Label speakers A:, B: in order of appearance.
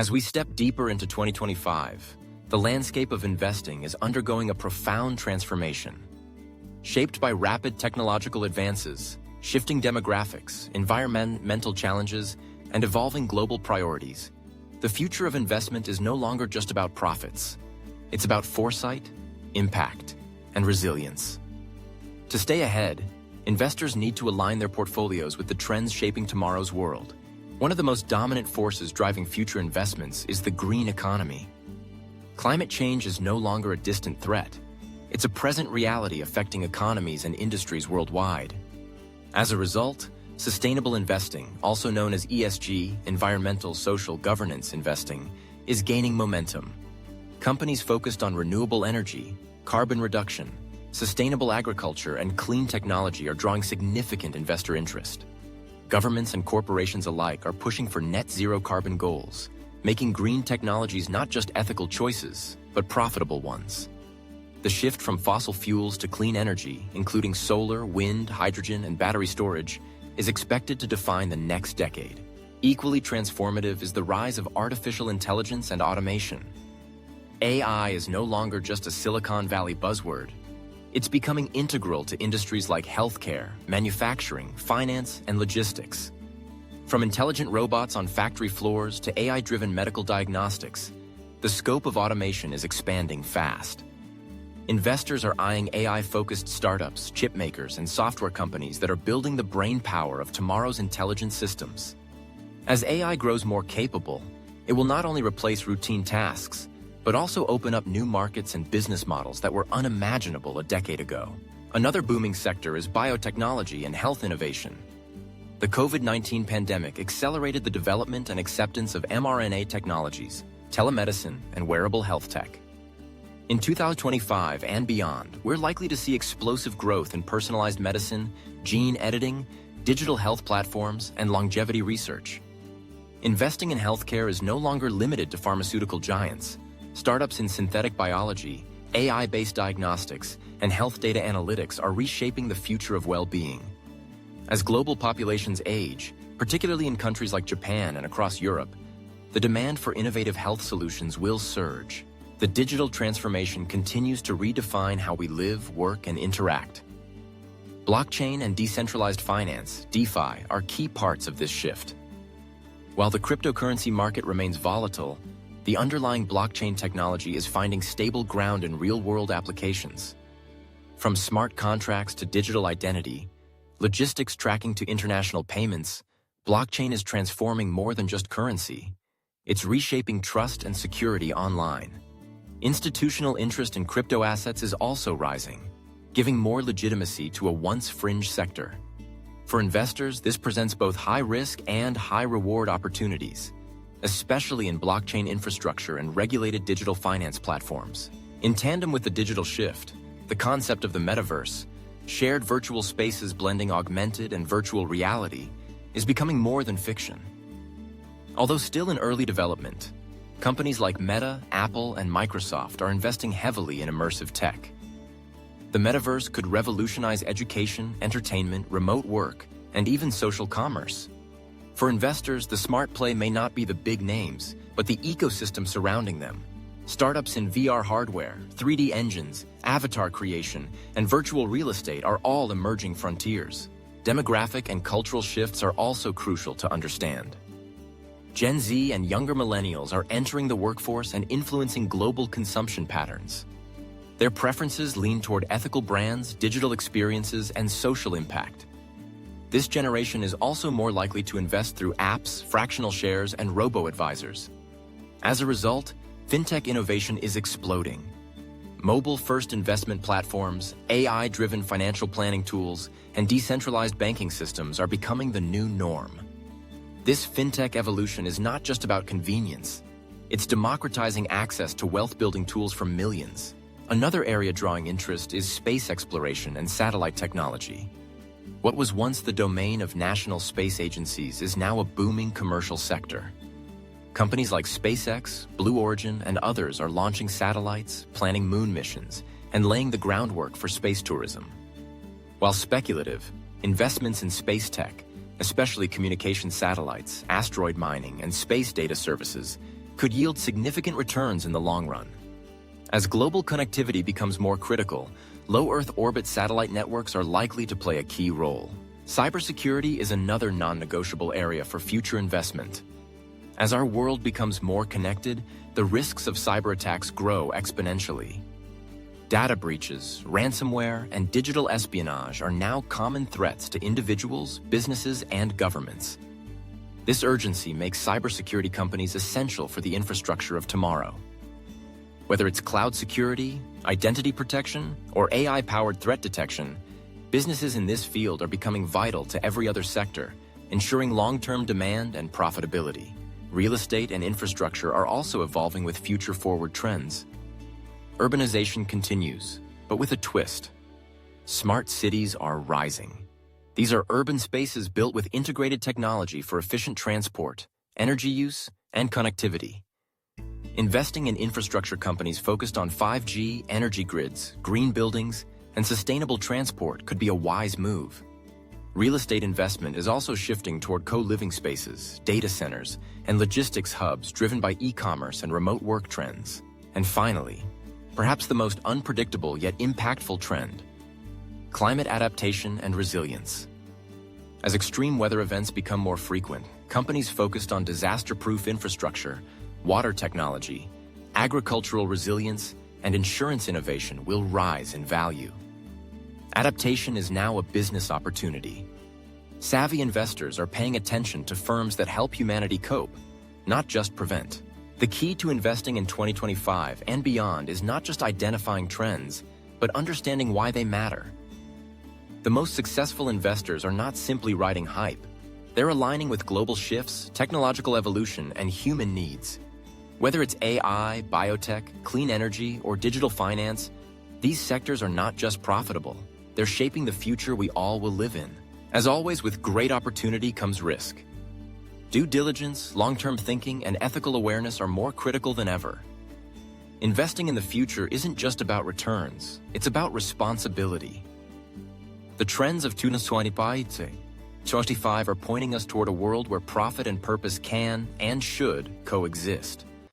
A: As we step deeper into 2025, the landscape of investing is undergoing a profound transformation. Shaped by rapid technological advances, shifting demographics, environmental challenges, and evolving global priorities, the future of investment is no longer just about profits. It's about foresight, impact, and resilience. To stay ahead, investors need to align their portfolios with the trends shaping tomorrow's world. One of the most dominant forces driving future investments is the green economy. Climate change is no longer a distant threat. It's a present reality affecting economies and industries worldwide. As a result, sustainable investing, also known as ESG, environmental social governance investing, is gaining momentum. Companies focused on renewable energy, carbon reduction, sustainable agriculture, and clean technology are drawing significant investor interest. Governments and corporations alike are pushing for net zero carbon goals, making green technologies not just ethical choices, but profitable ones. The shift from fossil fuels to clean energy, including solar, wind, hydrogen, and battery storage, is expected to define the next decade. Equally transformative is the rise of artificial intelligence and automation. AI is no longer just a Silicon Valley buzzword. It's becoming integral to industries like healthcare, manufacturing, finance, and logistics. From intelligent robots on factory floors to AI-driven medical diagnostics, the scope of automation is expanding fast. Investors are eyeing AI-focused startups, chip makers, and software companies that are building the brain power of tomorrow's intelligent systems. As AI grows more capable, it will not only replace routine tasks, but also open up new markets and business models that were unimaginable a decade ago. Another booming sector is biotechnology and health innovation. The COVID-19 pandemic accelerated the development and acceptance of mRNA technologies, telemedicine, and wearable health tech. In 2025 and beyond, we're likely to see explosive growth in personalized medicine, gene editing, digital health platforms, and longevity research. Investing in healthcare is no longer limited to pharmaceutical giants. Startups in synthetic biology, AI-based diagnostics, and health data analytics are reshaping the future of well-being. As global populations age, particularly in countries like Japan and across Europe, the demand for innovative health solutions will surge. The digital transformation continues to redefine how we live, work, and interact. Blockchain and decentralized finance, DeFi, are key parts of this shift. While the cryptocurrency market remains volatile, the underlying blockchain technology is finding stable ground in real-world applications. From smart contracts to digital identity, logistics tracking to international payments, blockchain is transforming more than just currency. It's reshaping trust and security online. Institutional interest in crypto assets is also rising, giving more legitimacy to a once fringe sector. For investors, this presents both high-risk and high-reward opportunities, especially in blockchain infrastructure and regulated digital finance platforms. In tandem with the digital shift, the concept of the metaverse, shared virtual spaces blending augmented and virtual reality, is becoming more than fiction. Although still in early development, companies like Meta, Apple, and Microsoft are investing heavily in immersive tech. The metaverse could revolutionize education, entertainment, remote work, and even social commerce. For investors, the smart play may not be the big names, but the ecosystem surrounding them. Startups in VR hardware, 3D engines, avatar creation, and virtual real estate are all emerging frontiers. Demographic and cultural shifts are also crucial to understand. Gen Z and younger millennials are entering the workforce and influencing global consumption patterns. Their preferences lean toward ethical brands, digital experiences, and social impact. This generation is also more likely to invest through apps, fractional shares, and robo-advisors. As a result, fintech innovation is exploding. Mobile-first investment platforms, AI-driven financial planning tools, and decentralized banking systems are becoming the new norm. This fintech evolution is not just about convenience. It's democratizing access to wealth-building tools for millions. Another area drawing interest is space exploration and satellite technology. What was once the domain of national space agencies is now a booming commercial sector. Companies like SpaceX, Blue Origin, and others are launching satellites, planning moon missions, and laying the groundwork for space tourism. While speculative, investments in space tech, especially communication satellites, asteroid mining, and space data services, could yield significant returns in the long run. As global connectivity becomes more critical, low Earth orbit satellite networks are likely to play a key role. Cybersecurity is another non-negotiable area for future investment. As our world becomes more connected, the risks of cyber attacks grow exponentially. Data breaches, ransomware, and digital espionage are now common threats to individuals, businesses, and governments. This urgency makes cybersecurity companies essential for the infrastructure of tomorrow. Whether it's cloud security, identity protection, or AI-powered threat detection, businesses in this field are becoming vital to every other sector, ensuring long-term demand and profitability. Real estate and infrastructure are also evolving with future-forward trends. Urbanization continues, but with a twist. Smart cities are rising. These are urban spaces built with integrated technology for efficient transport, energy use, and connectivity. Investing in infrastructure companies focused on 5G, energy grids, green buildings, and sustainable transport could be a wise move. Real estate investment is also shifting toward co-living spaces, data centers, and logistics hubs driven by e-commerce and remote work trends. And finally, perhaps the most unpredictable yet impactful trend: climate adaptation and resilience. As extreme weather events become more frequent, companies focused on disaster-proof infrastructure, water technology, agricultural resilience, and insurance innovation will rise in value. Adaptation is now a business opportunity. Savvy investors are paying attention to firms that help humanity cope, not just prevent. The key to investing in 2025 and beyond is not just identifying trends, but understanding why they matter. The most successful investors are not simply riding hype. They're aligning with global shifts, technological evolution, and human needs. Whether it's AI, biotech, clean energy, or digital finance, these sectors are not just profitable. They're shaping the future we all will live in. As always, with great opportunity comes risk. Due diligence, long-term thinking, and ethical awareness are more critical than ever. Investing in the future isn't just about returns, it's about responsibility. The trends of 2025 are pointing us toward a world where profit and purpose can and should coexist.